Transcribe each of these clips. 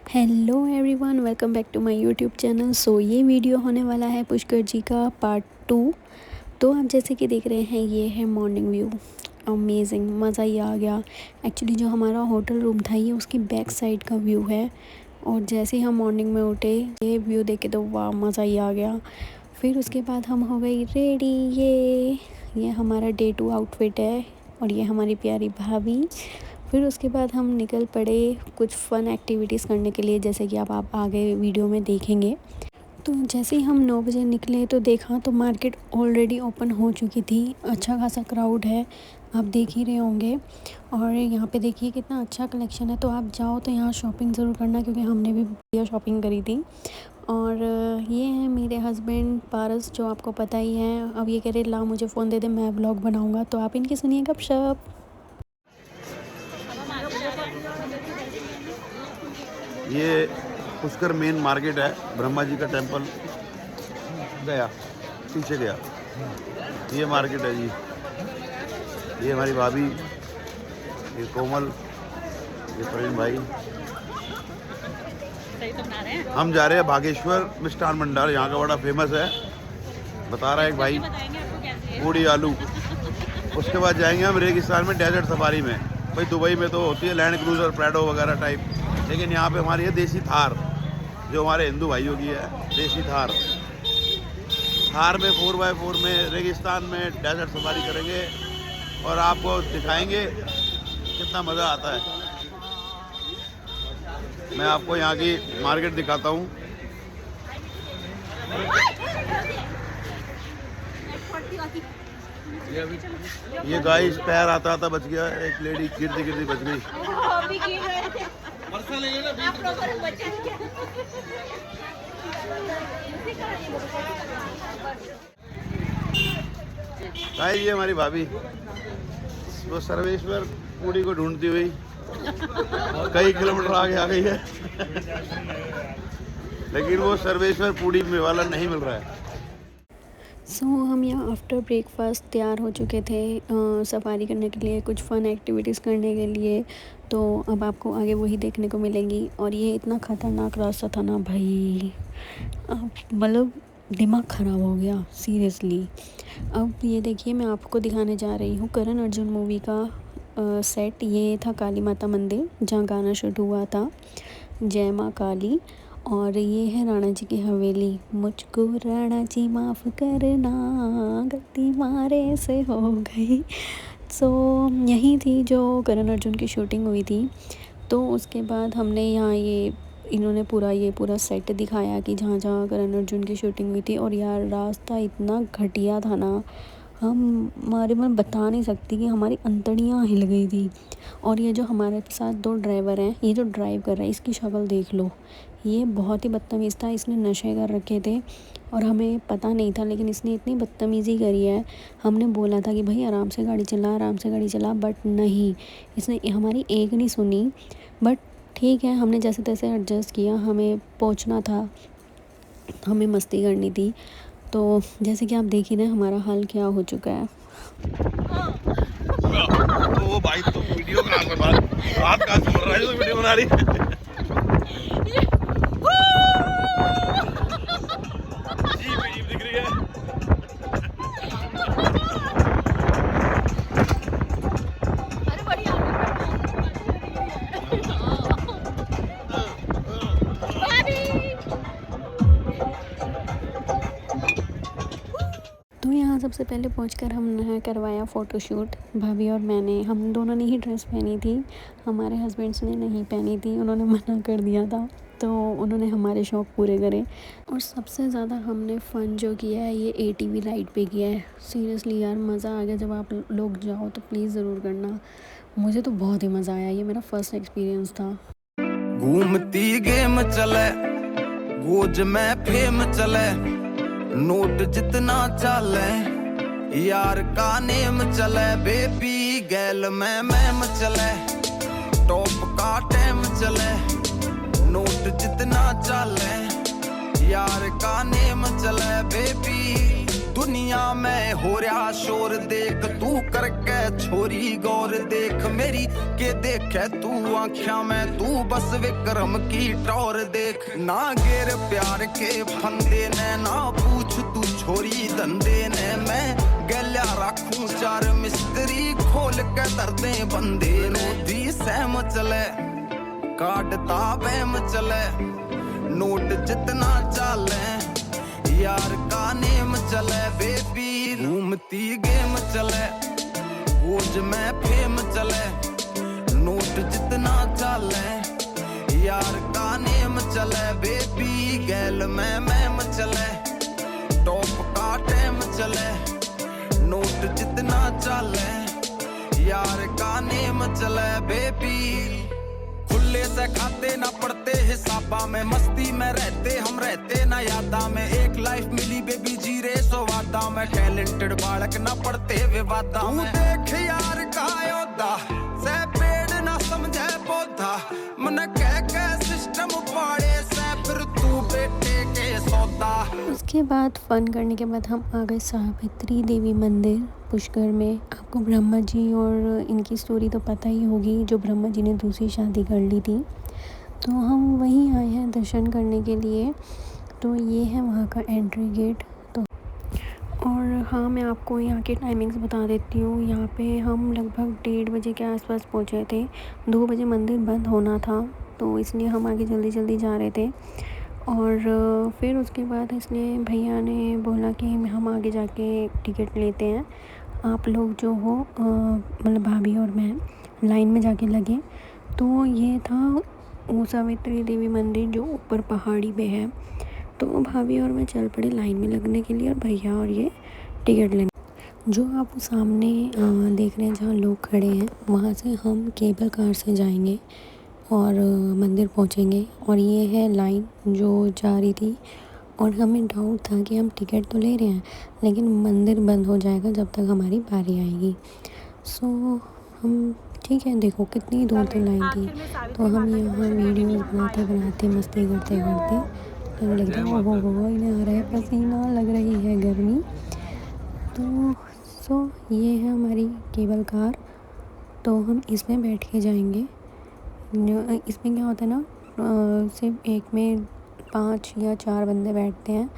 Hello everyone, welcome back to my YouTube channel. So ये video होने वाला है पुष्कर जी का पार्ट 2। तो आप जैसे कि देख रहे हैं, ये है मॉर्निंग व्यू। अमेजिंग, मज़ा ही आ गया। एक्चुअली जो हमारा होटल रूम था ये उसकी बैक साइड का व्यू है। और जैसे ही हम मॉर्निंग में उठे, ये व्यू देख के तो वाह, मज़ा ही आ गया। फिर उसके बाद हम हो गई रेडी। ये हमारा डे 2 आउटफिट है और ये हमारी प्यारी भाभी। फिर उसके बाद हम निकल पड़े कुछ फ़न एक्टिविटीज़ करने के लिए, जैसे कि आप आगे वीडियो में देखेंगे। तो जैसे ही हम 9 बजे निकले तो देखा तो मार्केट ऑलरेडी ओपन हो चुकी थी। अच्छा खासा क्राउड है, आप देख ही रहे होंगे। और यहाँ पे देखिए कितना अच्छा कलेक्शन है। तो आप जाओ तो यहाँ शॉपिंग ज़रूर करना, क्योंकि हमने भी बढ़िया शॉपिंग करी थी। और ये है मेरे हस्बैंड पारस, जो आपको पता ही है। अब ये कह रहे ला मुझे फ़ोन दे दे, मैं ब्लॉग बनाऊँगा। तो आप इनकी सुनिए गपशप। ये पुष्कर मेन मार्केट है। ब्रह्मा जी का टेंपल गया, पीछे गया, ये मार्केट है जी। ये हमारी भाभी, ये कोमल, ये प्रवीण भाई। हम जा रहे हैं बागेश्वर मिष्ठान भंडार, यहाँ का बड़ा फेमस है, बता रहा है एक भाई, पूड़ी आलू। उसके बाद जाएंगे हम रेगिस्तान में डेजर्ट सफारी में। भाई दुबई में तो होती है लैंड क्रूजर, प्रैडो वगैरह टाइप, लेकिन यहाँ पे हमारी है देसी थार, जो हमारे हिंदू भाइयों की है। देसी थार में 4x4 में रेगिस्तान में डेजर्ट सफारी करेंगे और आपको दिखाएंगे कितना मज़ा आता है। मैं आपको यहाँ की मार्केट दिखाता हूँ। ये गाइस पैर आता आता बच गया, एक लेडी गिरती गिरती बच गई। गाइस ये हमारी भाभी, वो सर्वेश्वर पूड़ी को ढूंढती हुई कई किलोमीटर आगे आ गई है लेकिन वो सर्वेश्वर पूड़ी में वाला नहीं मिल रहा है। हम यहाँ आफ्टर ब्रेकफास्ट तैयार हो चुके थे सफारी करने के लिए, कुछ फ़न एक्टिविटीज़ करने के लिए। तो अब आपको आगे वही देखने को मिलेंगी। और ये इतना ख़तरनाक रास्ता था ना भाई, मतलब दिमाग ख़राब हो गया सीरियसली। अब ये देखिए, मैं आपको दिखाने जा रही हूँ करण अर्जुन मूवी का सेट। ये था काली माता मंदिर, जहाँ गाना शूट हुआ था, जय माँ काली। और ये है राणा जी की हवेली। मुझको राणा जी माफ़ करना, गलती मारे से हो गई। यही थी जो करण अर्जुन की शूटिंग हुई थी। तो उसके बाद हमने यहाँ इन्होंने पूरा सेट दिखाया कि जहाँ जहाँ करण अर्जुन की शूटिंग हुई थी। और यार रास्ता इतना घटिया था ना, हमारे मैं बता नहीं सकती कि हमारी अंतड़ियाँ हिल गई थी। और ये जो हमारे साथ 2 ड्राइवर हैं, ये जो ड्राइव कर रहा है, इसकी शक्ल देख लो, ये बहुत ही बदतमीज़ था। इसने नशे कर रखे थे और हमें पता नहीं था, लेकिन इसने इतनी बदतमीज़ी करी है। हमने बोला था कि भाई आराम से गाड़ी चला, बट नहीं, इसने हमारी एक नहीं सुनी। बट ठीक है, हमने जैसे तैसे एडजस्ट किया, हमें पहुंचना था, हमें मस्ती करनी थी। तो जैसे कि आप देख ही रहे हैं हमारा हाल क्या हो चुका है। तो वो भाई तो वीडियो कहाँ से रात कहाँ से रहा है, तो वीडियो बना रही जी दिख रही है। तो यहाँ सबसे पहले पहुँचकर हमने करवाया फ़ोटोशूट, भाभी और मैंने। हम दोनों ने ही ड्रेस पहनी थी, हमारे हस्बैंड्स ने नहीं पहनी थी, उन्होंने मना कर दिया था। तो उन्होंने हमारे शौक़ पूरे करे। और सबसे ज़्यादा हमने फ़न जो किया है ये ATV राइड पे किया है। सीरियसली यार मज़ा आ गया। जब आप लोग जाओ तो प्लीज़ ज़रूर करना, मुझे तो बहुत ही मज़ा आया। ये मेरा फ़र्स्ट एक्सपीरियंस था। घूमती गेम चले, गोज में फेम चले, नोट जितना चले, यार का नेम चले, बेबी गैल में मैम चले, टॉप का टाइम चले, नोट जितना चले, यार का नेम चले, बेबी दुनिया में हो रहा शोर देख तू करके छोरी गौर देख मेरी के देखे तू आँखियां में तू बस विक्रम की टौर देख ना गेर प्यार के फंदे ने ना पूछ तू छोरी धंधे ने मैं गल्या रखूं चार मिस्त्री खोल के दर्दे बंदे रोधी सहम चले काटता बहम चले नोट जितना चले यार का नेम चले बेबी घूमती गेम चले गोज में फेम चले नोट जितना चले यार का नेम चले बेबी गैल में मैम चले टॉप का टाइम चले नोट जितना चले यार का नेम चले बेबी खुले से खाते ना पड़ते हिसाबा में मस्ती में रहते हम रहते ना यादा में एक लाइफ मिली बेबी जी रे सो वादा में टैलेंटेड बालक ना पड़ते विवादा में देख यार का योद्धा से पेड़ ना समझे पौधा मन कह के सिस्टम पाड़े से फिर तू बेटे के सौदा। उसके बाद फ़न करने के बाद हम आ गए सावित्री देवी मंदिर पुष्कर में। आपको ब्रह्मा जी और इनकी स्टोरी तो पता ही होगी, जो ब्रह्मा जी ने दूसरी शादी कर ली थी, तो हम वहीं आए हैं दर्शन करने के लिए। तो ये है वहाँ का एंट्री गेट। तो और हाँ, मैं आपको यहाँ के टाइमिंग्स बता देती हूँ। यहाँ पे हम लगभग 1:30 बजे के आसपास पहुँचे थे। 2 बजे मंदिर बंद होना था, तो इसलिए हम आगे जल्दी जल्दी जा रहे थे। और फिर उसके बाद इसलिए भैया ने बोला कि हम आगे जाके टिकट लेते हैं, आप लोग जो हो मतलब भाभी और मैं लाइन में जाके लगे। तो ये था वो सावित्री देवी मंदिर जो ऊपर पहाड़ी पे है। तो भाभी और मैं चल पड़े लाइन में लगने के लिए और भैया और ये टिकट लेने। जो आप सामने देख रहे हैं जहाँ लोग खड़े हैं, वहाँ से हम केबल कार से जाएंगे और मंदिर पहुँचेंगे। और ये है लाइन जो जा रही थी, और हमें डाउट था कि हम टिकट तो ले रहे हैं लेकिन मंदिर बंद हो जाएगा जब तक हमारी बारी आएगी। सो हम ठीक है, देखो कितनी दूर तक लाइन थी। तो हम यहाँ वीडियोस बनाते बनाते मस्ती करते करते तो लगता है वो इन्हें आ रहा है पसीना, लग रही है गर्मी। तो ये है हमारी केबल कार। तो हम इसमें बैठ के जाएंगे। इसमें क्या होता है ना, सिर्फ एक में 5 या 4 बंदे बैठते हैं,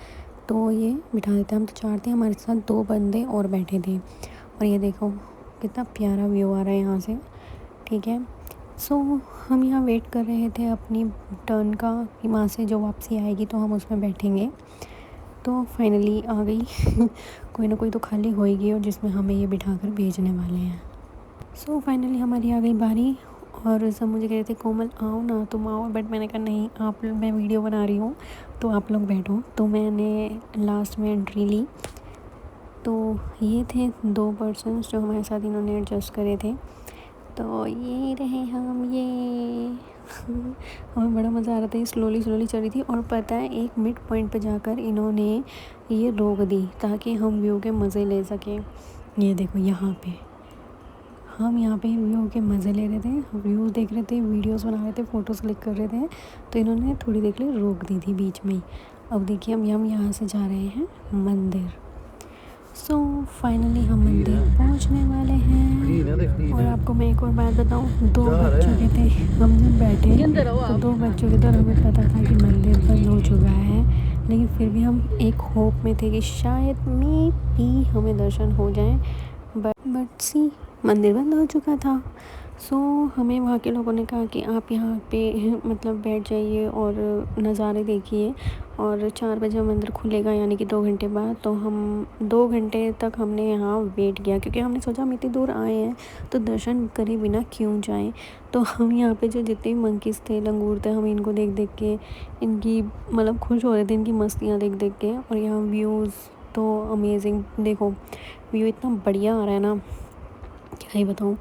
तो ये बिठा देते हैं। हम तो 4 थे, हमारे साथ 2 बंदे और बैठे थे। और ये देखो कितना प्यारा व्यू आ रहा है यहाँ से, ठीक है। सो हम यहाँ वेट कर रहे थे अपनी टर्न का कि वहाँ से जो वापसी आएगी तो हम उसमें बैठेंगे। तो फाइनली आ गई कोई ना कोई तो खाली होएगी और जिसमें हमें ये बिठा कर भेजने वाले हैं। सो फाइनली हमारी आ गई बारी। और सब मुझे कह रहे थे कोमल आओ ना, तुम आओ, बट मैंने कहा नहीं, आप मैं वीडियो बना रही हूँ तो आप लोग बैठो। तो मैंने लास्ट में एंट्री ली। तो ये थे 2 पर्सन्स जो हमारे साथ इन्होंने एडजस्ट करे थे। तो ये रहे हम, ये हमें बड़ा मज़ा आ रहा था। ये स्लोली चल रही थी और पता है एक मिड पॉइंट पे जाकर इन्होंने ये रोक दी ताकि हम व्यू के मज़े ले सकें। ये देखो यहाँ पे हम यहाँ पे व्यू के मज़े ले रहे थे, व्यूज़ देख रहे थे, वीडियोस बना रहे थे, फ़ोटोज़ क्लिक कर रहे थे। तो इन्होंने थोड़ी देर के लिए रोक दी थी बीच में ही। अब देखिए हम यहाँ से जा रहे हैं मंदिर। सो फाइनली हम मंदिर पहुँचने वाले हैं। और आपको मैं एक और बात बताऊँ, 2 बज चुके थे हम जब बैठे, तो 2 बज चुके थे और हमें पता था कि मंदिर बंद हो चुका है। लेकिन फिर भी हम एक होप में थे कि शायद में भी हमें दर्शन हो जाए, बट सी मंदिर बंद हो चुका था। सो हमें वहाँ के लोगों ने कहा कि आप यहाँ पे मतलब बैठ जाइए और नज़ारे देखिए, और 4 बजे मंदिर खुलेगा यानी कि 2 घंटे बाद। तो हम 2 घंटे तक हमने यहाँ वेट किया, क्योंकि हमने सोचा हम इतनी दूर आए हैं तो दर्शन करे बिना क्यों जाएं। तो हम यहाँ पे जो जितने भी मंकीज़ थे, लंगूर थे, हम इनको देख के इनकी मतलब खुश हो रहे थे, इनकी मस्तियाँ देख के। और यहाँ व्यूज़ तो अमेजिंग, देखो व्यू इतना बढ़िया आ रहा है ना, क्या ही बताऊँ।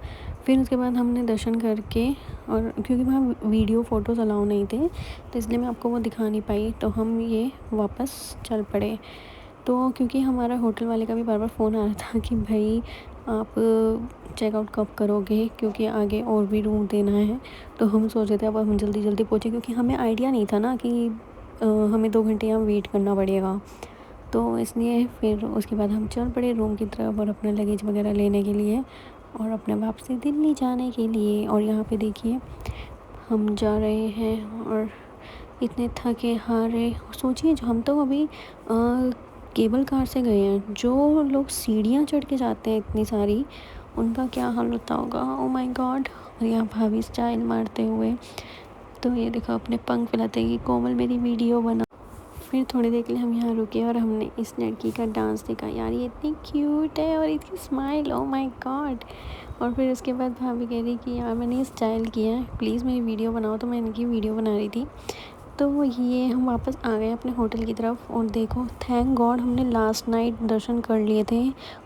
फिर उसके बाद हमने दर्शन करके, और क्योंकि वहाँ वीडियो फ़ोटोज़ अलाउ नहीं थे तो इसलिए मैं आपको वो दिखा नहीं पाई, तो हम ये वापस चल पड़े। तो क्योंकि हमारा होटल वाले का भी बार बार फ़ोन आ रहा था कि भाई आप चेकआउट कब करोगे, क्योंकि आगे और भी रूम देना है। तो हम सोच रहे थे अब हम जल्दी जल्दी पहुँचे, क्योंकि हमें आइडिया नहीं था ना कि हमें 2 घंटे यहाँ वेट करना पड़ेगा। तो इसलिए फिर उसके बाद हम चल पड़े रूम की तरफ और अपना लगेज वगैरह लेने के लिए और अपने वापसी दिल्ली जाने के लिए। और यहाँ पे देखिए हम जा रहे हैं और इतने थके हारे, सोचिए जो हम तो अभी केबल कार से गए हैं, जो लोग सीढ़ियाँ चढ़ के जाते हैं इतनी सारी, उनका क्या हाल होता होगा। Oh my God. और यहाँ भाभी स्टाइल मारते हुए, तो ये देखो अपने पंख फैलाते कि कोमल मेरी वीडियो बना। फिर थोड़ी देर के लिए हम यहाँ रुके और हमने इस लड़की का डांस देखा। यार ये इतनी क्यूट है और इसकी स्माइल, ओ माय गॉड। और फिर उसके बाद भाभी कह रही कि यार मैंने स्टाइल किया है, प्लीज़ मेरी वीडियो बनाओ, तो मैं इनकी वीडियो बना रही थी। तो ये हम वापस आ गए अपने होटल की तरफ और देखो थैंक गॉड हमने लास्ट नाइट दर्शन कर लिए थे।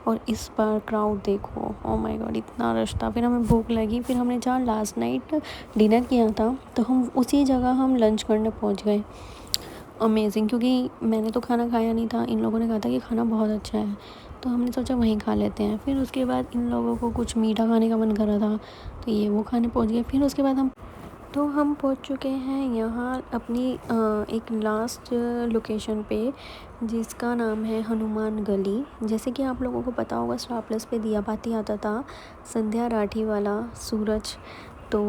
और इस बार क्राउड देखो, ओ माय गॉड इतना रश था। फिर हमें भूख लगी, फिर हमने जहाँ लास्ट नाइट डिनर किया था तो हम उसी जगह हम लंच करने पहुँच गए। अमेजिंग, क्योंकि मैंने तो खाना खाया नहीं था, इन लोगों ने कहा था कि खाना बहुत अच्छा है, तो हमने सोचा वहीं खा लेते हैं। फिर उसके बाद इन लोगों को कुछ मीठा खाने का मन कर रहा था, तो ये वो खाने पहुँच गए। फिर उसके बाद हम पहुंच चुके हैं यहाँ अपनी एक लास्ट लोकेशन पे, जिसका नाम है हनुमान गली। जैसे कि आप लोगों को पता होगा स्टार प्लस पे दिया बाती आता था, संध्या राठी वाला सूरज, तो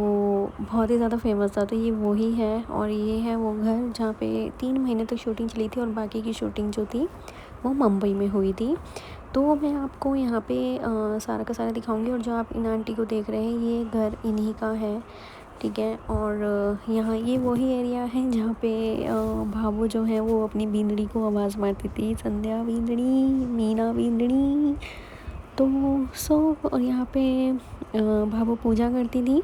बहुत ही ज़्यादा फेमस था। तो ये वही है और ये है वो घर जहाँ पे 3 महीने तक शूटिंग चली थी और बाकी की शूटिंग जो थी वो मुंबई में हुई थी। तो मैं आपको यहाँ पे सारा का सारा दिखाऊंगी। और जो आप इन आंटी को देख रहे हैं ये घर इन्हीं का है, ठीक है। और यहाँ ये वही एरिया है जहाँ पे भावो जो है वो अपनी बींदड़ी को आवाज़ मारती थी, संध्या बींदड़ी, मीना बींदड़ी। तो और यहाँ पे भावो पूजा करती थी।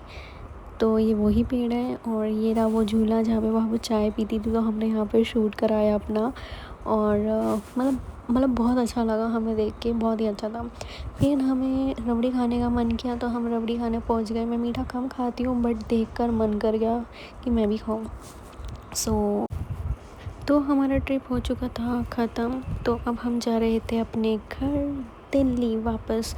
तो ये वही पेड़ है और ये रहा वो झूला जहाँ पे भावो चाय पीती थी, तो हमने यहाँ पे शूट कराया अपना। और मतलब बहुत अच्छा लगा हमें देख के, बहुत ही अच्छा था। फिर हमें रबड़ी खाने का मन किया तो हम रबड़ी खाने पहुंच गए। मैं मीठा कम खाती हूँ बट देखकर मन कर गया कि मैं भी खाऊं। तो हमारा ट्रिप हो चुका था ख़त्म। तो अब हम जा रहे थे अपने घर दिल्ली वापस।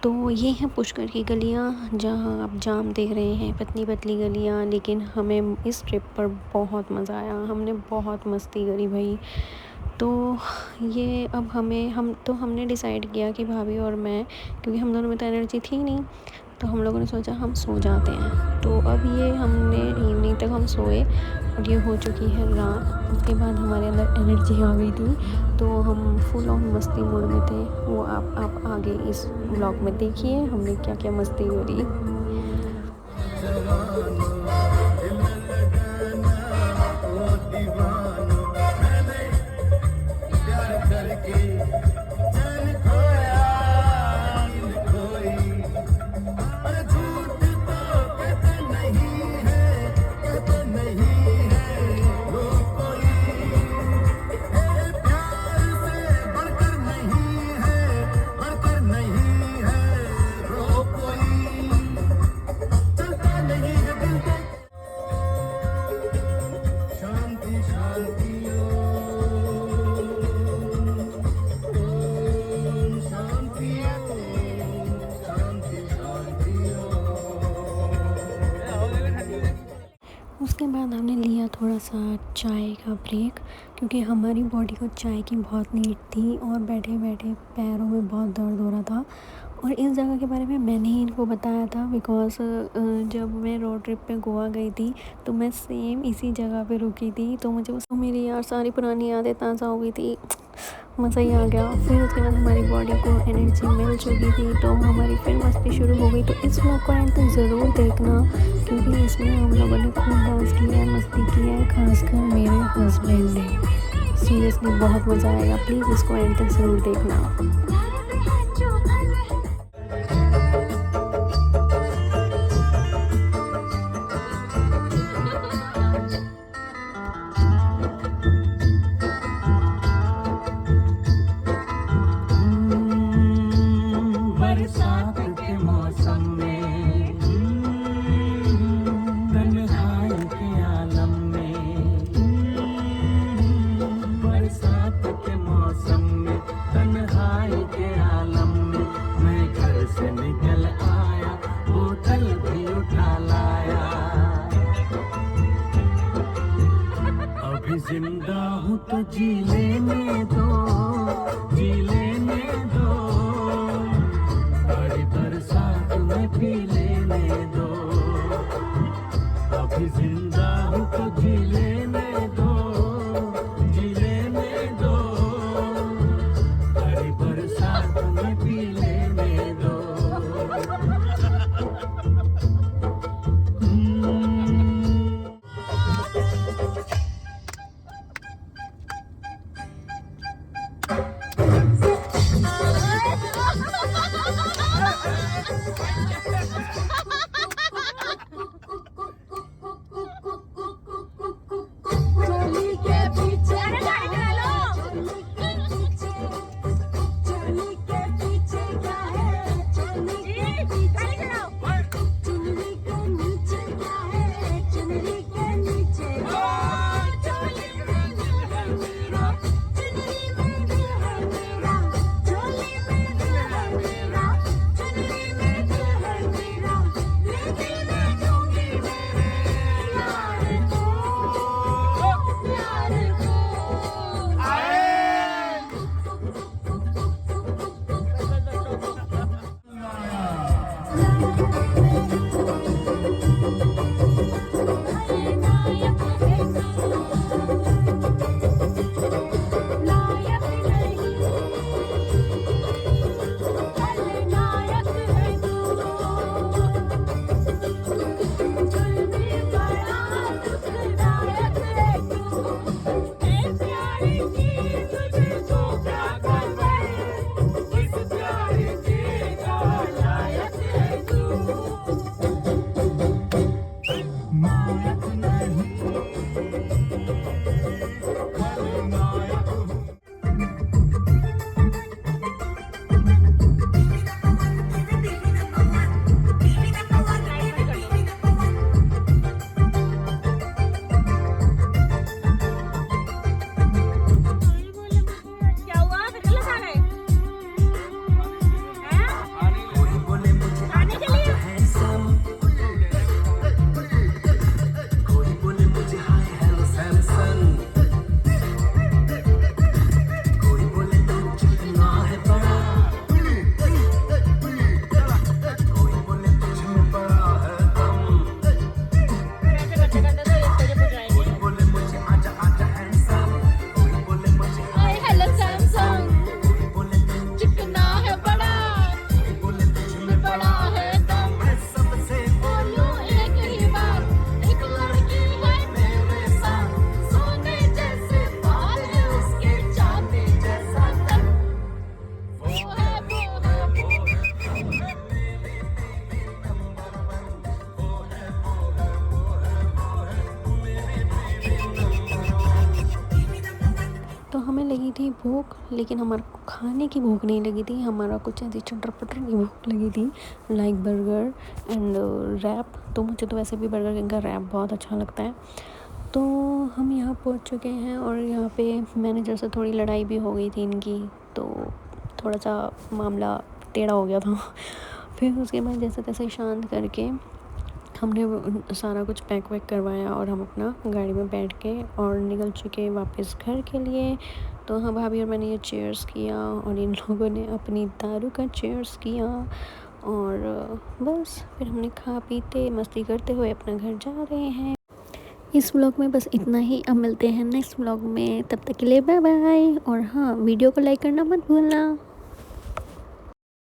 तो ये हैं पुष्कर की गलियाँ जहाँ आप जाम देख रहे हैं, पतली पतली गलियाँ। लेकिन हमें इस ट्रिप पर बहुत मज़ा आया, हमने बहुत मस्ती करी भाई। तो ये अब हमने डिसाइड किया कि भाभी और मैं, क्योंकि हम दोनों में तो एनर्जी थी नहीं, तो हम लोगों ने सोचा हम सो जाते हैं। तो अब ये हमने इवनिंग तक हम सोए और ये हो चुकी है रात। उसके बाद हमारे अंदर एनर्जी आ गई थी, तो हम फुल ऑन मस्ती मूड में थे। वो आप आगे इस ब्लॉग में देखिए हमने क्या क्या मस्ती करी। उसके बाद हमने लिया थोड़ा सा चाय का ब्रेक, क्योंकि हमारी बॉडी को चाय की बहुत नीड थी और बैठे बैठे पैरों में बहुत दर्द हो रहा था। और इस जगह के बारे में मैंने ही इनको बताया था, बिकॉज़ जब मैं रोड ट्रिप पे गोवा गई थी तो मैं सेम इसी जगह पे रुकी थी। तो मुझे मेरी यार सारी पुरानी यादें ताज़ा हो गई थी, मज़ा ही आ गया। फिर उसके बाद हमारी बॉडी को एनर्जी मिल चुकी थी, तो हमारी फिर मस्ती शुरू हो गई। तो इस व्लॉग को एंड तक ज़रूर देखना, क्योंकि इसमें हम लोगों ने खूब डांस किया है, मस्ती की है, खासकर मेरे हस्बैंड ने। सीरियसली बहुत मज़ा आएगा, प्लीज़ इसको एंड तक ज़रूर देखना। जिंदा हूँ तो जी लेने दो। जी लेने दो, बड़ी बरसात में पी लेने दो, अभी जिंदा हूँ तो जी लेने दो, जी लेने दो, बड़ी बरसात में पी लेने दो। तो हमें लगी थी भूख, लेकिन हमारे को खाने की भूख नहीं लगी थी, हमारा कुछ ऐसी चटर पटर की भूख लगी थी, लाइक बर्गर एंड रैप। तो मुझे तो वैसे भी बर्गर किंग का रैप बहुत अच्छा लगता है। तो हम यहाँ पहुँच चुके हैं और यहाँ पे मैनेजर से थोड़ी लड़ाई भी हो गई थी इनकी, तो थोड़ा सा मामला टेढ़ा हो गया था। फिर उसके बाद जैसे तैसे शांत करके हमने सारा कुछ पैक वैक करवाया और हम अपना गाड़ी में बैठ के और निकल चुके वापस घर के लिए। तो हाँ, भाभी और मैंने ये चीयर्स किया और इन लोगों ने अपनी दारू का चीयर्स किया और बस फिर हमने खा पीते मस्ती करते हुए अपना घर जा रहे हैं। इस व्लॉग में बस इतना ही, अब मिलते हैं नेक्स्ट व्लॉग में, तब तक के लिए बाय बाय। और हाँ, वीडियो को लाइक करना मत भूलना।